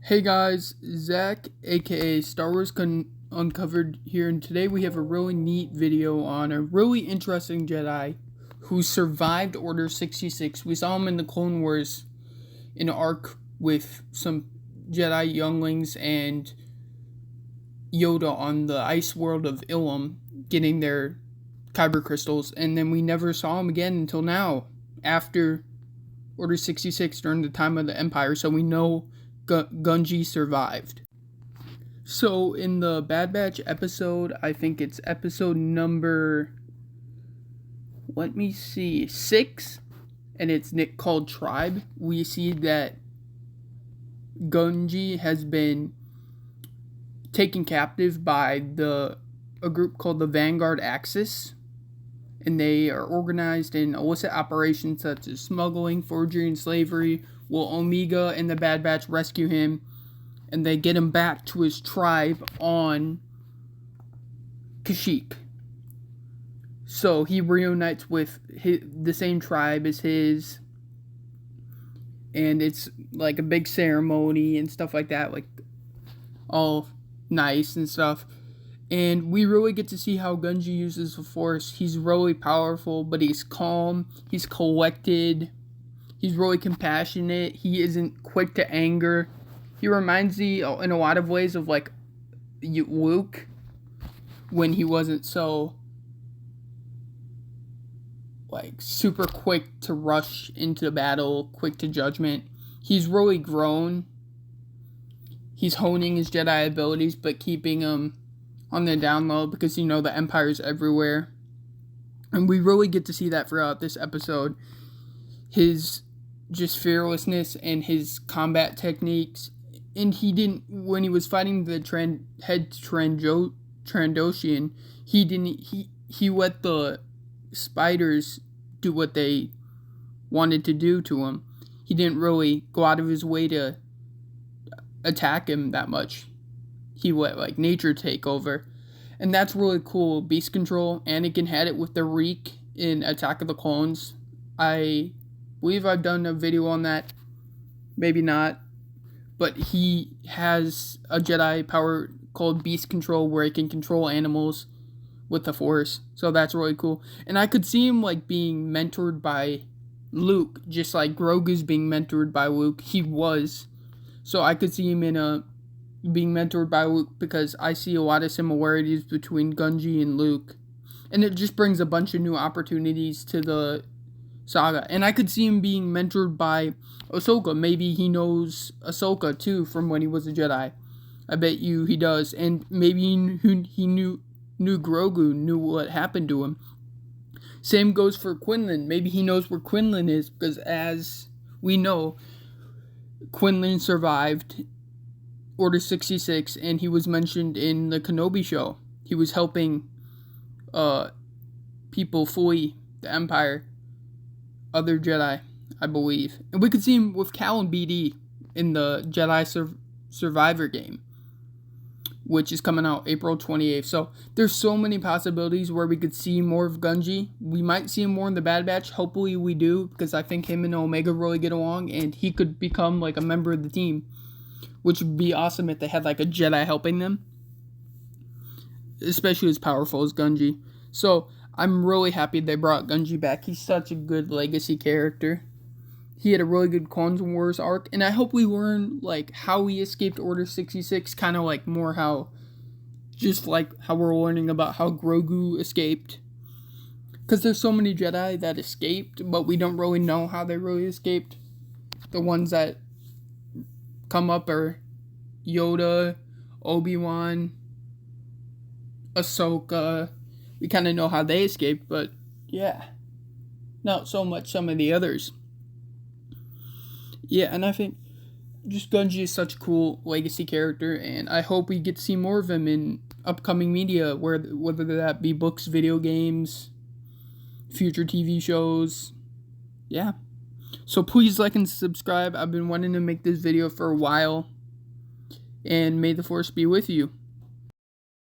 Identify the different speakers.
Speaker 1: Hey guys, Zach, aka Star Wars Uncovered here, and today we have a really neat video on a really interesting Jedi who survived Order 66. We saw him in the Clone Wars in an arc with some Jedi younglings and Yoda on the ice world of Ilum getting their kyber crystals, and then we never saw him again until now, after Order 66 during the time of the Empire, so we know Gungi survived. So in the Bad Batch episode, I think it's episode number, let me see, 6, and it's called Tribe, we see that Gungi has been taken captive by a group called the Vanguard Axis, and they are organized in illicit operations such as smuggling, forgery, and slavery. Will Omega and the Bad Batch rescue him, and they get him back to his tribe on Kashyyyk. So he reunites with the same tribe as his, and it's like a big ceremony and stuff like that, like all nice and stuff. And we really get to see how Gungi uses the Force. He's really powerful, but he's calm, he's collected, he's really compassionate, he isn't quick to anger. He reminds me in a lot of ways of like Luke, when he wasn't so like super quick to rush into battle, quick to judgment. He's really grown. He's honing his Jedi abilities, but keeping them on the down low, because the Empire's everywhere. And we really get to see that throughout this episode. His just fearlessness and his combat techniques. And when he was fighting the Trandoshan, he let the spiders do what they wanted to do to him. He didn't really go out of his way to attack him that much. He let like nature take over, and that's really cool. Beast control. Anakin had it with the Reek in Attack of the Clones. I believe I've done a video on that, maybe not, but he has a Jedi power called Beast control where he can control animals with the Force, so that's really cool. And I could see him like being mentored by Luke, just like Grogu's being mentored by Luke. He was, so I could see him being mentored by Luke, because I see a lot of similarities between Gungi and Luke. And it just brings a bunch of new opportunities to the saga. And I could see him being mentored by Ahsoka. Maybe he knows Ahsoka too from when he was a Jedi. I bet you he does. And maybe he knew Grogu, knew what happened to him. Same goes for Quinlan. Maybe he knows where Quinlan is, because as we know, Quinlan survived Order 66, and he was mentioned in the Kenobi show. He was helping people flee the Empire, other Jedi, I believe. And we could see him with Cal and BD in the Jedi Survivor game, which is coming out April 28th. So there's so many possibilities where we could see more of Gungi. We might see him more in the Bad Batch. Hopefully we do, because I think him and Omega really get along, and he could become like a member of the team, which would be awesome if they had like a Jedi helping them, especially as powerful as Gungi. So I'm really happy they brought Gungi back. He's such a good legacy character. He had a really good Clone Wars arc, and I hope we learn like how he escaped Order 66, kind of like more how we're learning about how Grogu escaped. Because there's so many Jedi that escaped, but we don't really know how they really escaped. The ones that come up are Yoda, Obi-Wan, Ahsoka. We kind of know how they escaped, but yeah, not so much some of the others. Yeah, and I think just Gungi is such a cool legacy character, and I hope we get to see more of him in upcoming media, whether that be books, video games, future TV shows. Yeah. So please like and subscribe. I've been wanting to make this video for a while. And may the Force be with you.